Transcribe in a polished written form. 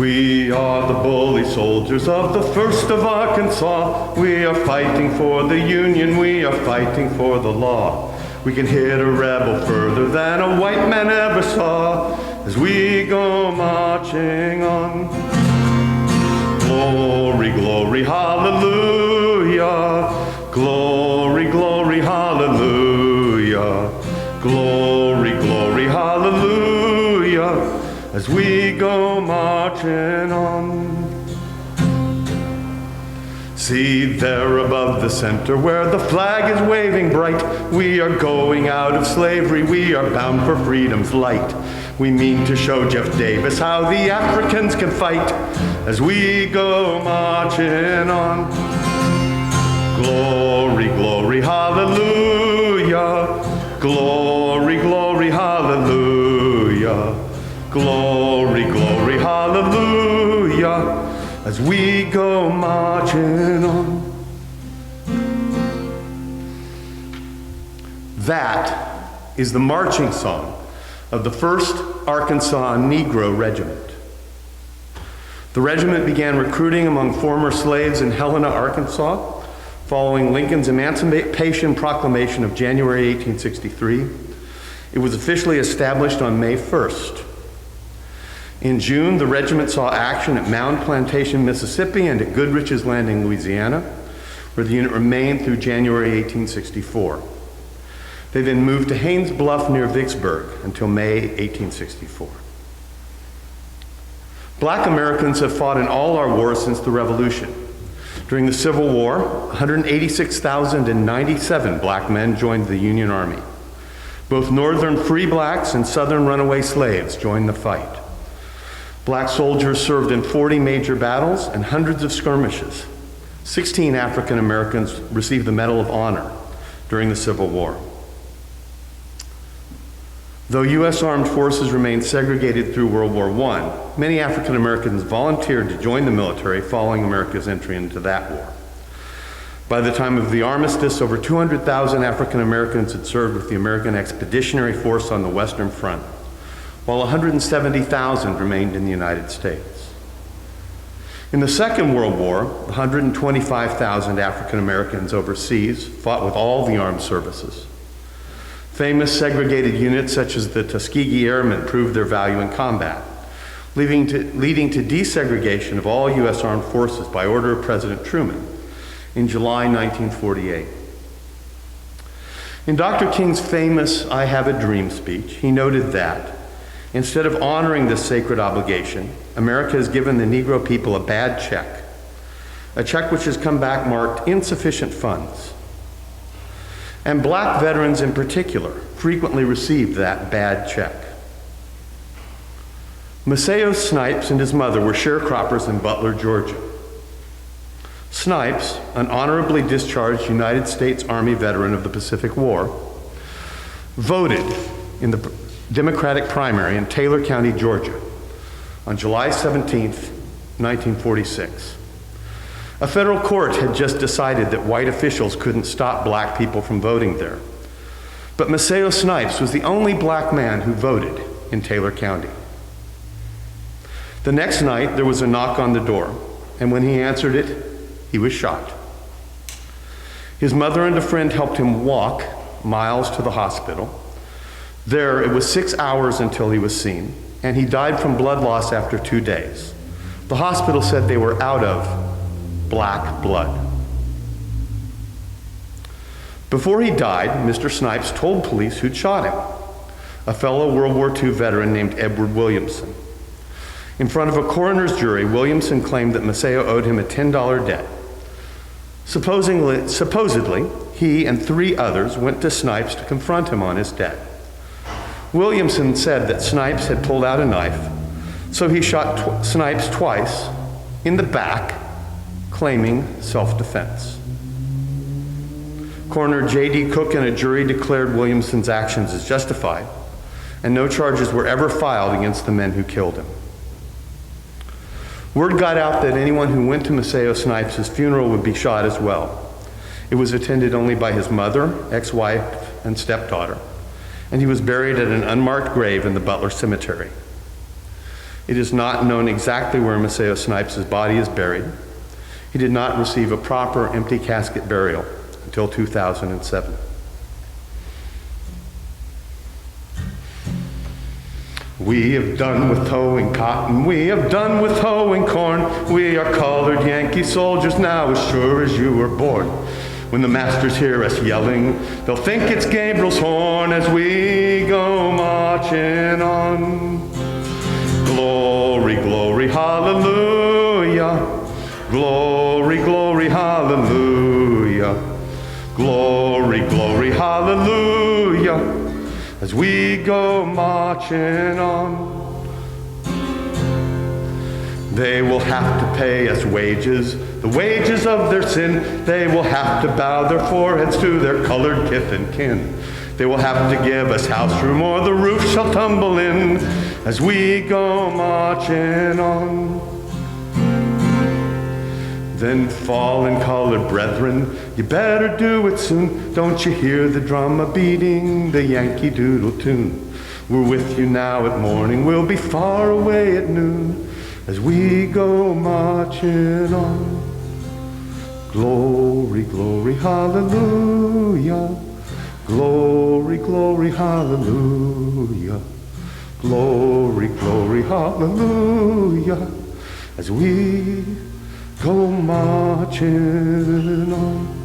We are the bully soldiers of the 1st of Arkansas. We are fighting for the Union, we are fighting for the law. We can hit a rebel further than a white man ever saw as we go marching on. Glory, glory, hallelujah. Glory, glory, hallelujah. Glory, glory, hallelujah. As we go marching on. See there above the center where the flag is waving bright. We are going out of slavery, we are bound for freedom's light. We mean to show Jeff Davis how the Africans can fight as we go marching on. Glory, glory, hallelujah. Glory, glory, hallelujah. Glory, glory, hallelujah, as we go marching on. That is the marching song of the 1st Arkansas Negro Regiment. The regiment began recruiting among former slaves in Helena, Arkansas, following Lincoln's Emancipation Proclamation of January 1863. It was officially established on May 1st. In June, the regiment saw action at Mound Plantation, Mississippi, and at Goodrich's Landing, Louisiana, where the unit remained through January 1864. They then moved to Haynes Bluff near Vicksburg until May 1864. Black Americans have fought in all our wars since the Revolution. During the Civil War, 186,097 black men joined the Union Army. Both Northern free blacks and Southern runaway slaves joined the fight. Black soldiers served in 40 major battles and hundreds of skirmishes. 16 African Americans received the Medal of Honor during the Civil War. Though U.S. armed forces remained segregated through World War I, many African Americans volunteered to join the military following America's entry into that war. By the time of the armistice, over 200,000 African Americans had served with the American Expeditionary Force on the Western Front, while 170,000 remained in the United States. In the Second World War, 125,000 African Americans overseas fought with all the armed services. Famous segregated units such as the Tuskegee Airmen proved their value in combat, leading to desegregation of all U.S. armed forces by order of President Truman in July 1948. In Dr. King's famous "I Have a Dream" speech, he noted that instead of honoring this sacred obligation, America has given the Negro people a bad check, a check which has come back marked insufficient funds. And black veterans in particular frequently received that bad check. Maceo Snipes and his mother were sharecroppers in Butler, Georgia. Snipes, an honorably discharged United States Army veteran of the Pacific War, voted in the Democratic primary in Taylor County, Georgia, on July 17, 1946. A federal court had just decided that white officials couldn't stop black people from voting there. But Maceo Snipes was the only black man who voted in Taylor County. The next night, there was a knock on the door, and when he answered it, he was shot. His mother and a friend helped him walk miles to the hospital. There, it was 6 hours until he was seen, and he died from blood loss after 2 days. The hospital said they were out of black blood. Before he died, Mr. Snipes told police who'd shot him, a fellow World War II veteran named Edward Williamson. In front of a coroner's jury, Williamson claimed that Maceo owed him a $10 debt. Supposedly, he and 3 others went to Snipes to confront him on his debt. Williamson said that Snipes had pulled out a knife, so he shot Snipes twice in the back, claiming self-defense. Coroner J.D. Cook and a jury declared Williamson's actions as justified, and no charges were ever filed against the men who killed him. Word got out that anyone who went to Maceo Snipes' funeral would be shot as well. It was attended only by his mother, ex-wife, and stepdaughter, and he was buried at an unmarked grave in the Butler Cemetery. It is not known exactly where Maceo Snipes' body is buried. He did not receive a proper empty casket burial until 2007. We have done with hoeing cotton, we have done with hoeing corn. We are colored Yankee soldiers now, as sure as you were born. When the masters hear us yelling, they'll think it's Gabriel's horn as we go marching on. Glory, glory, hallelujah. Glory, glory, hallelujah. Glory, glory, hallelujah. As we go marching on. They will have to pay us wages, the wages of their sin. They will have to bow their foreheads to their colored kith and kin. They will have to give us house room or the roof shall tumble in as we go marching on. Then fallen colored brethren, you better do it soon. Don't you hear the drum a-beating the Yankee Doodle tune? We're with you now at morning, we'll be far away at noon as we go marching on. Glory, glory, hallelujah. Glory, glory, hallelujah. Glory, glory, hallelujah. As we go marching on.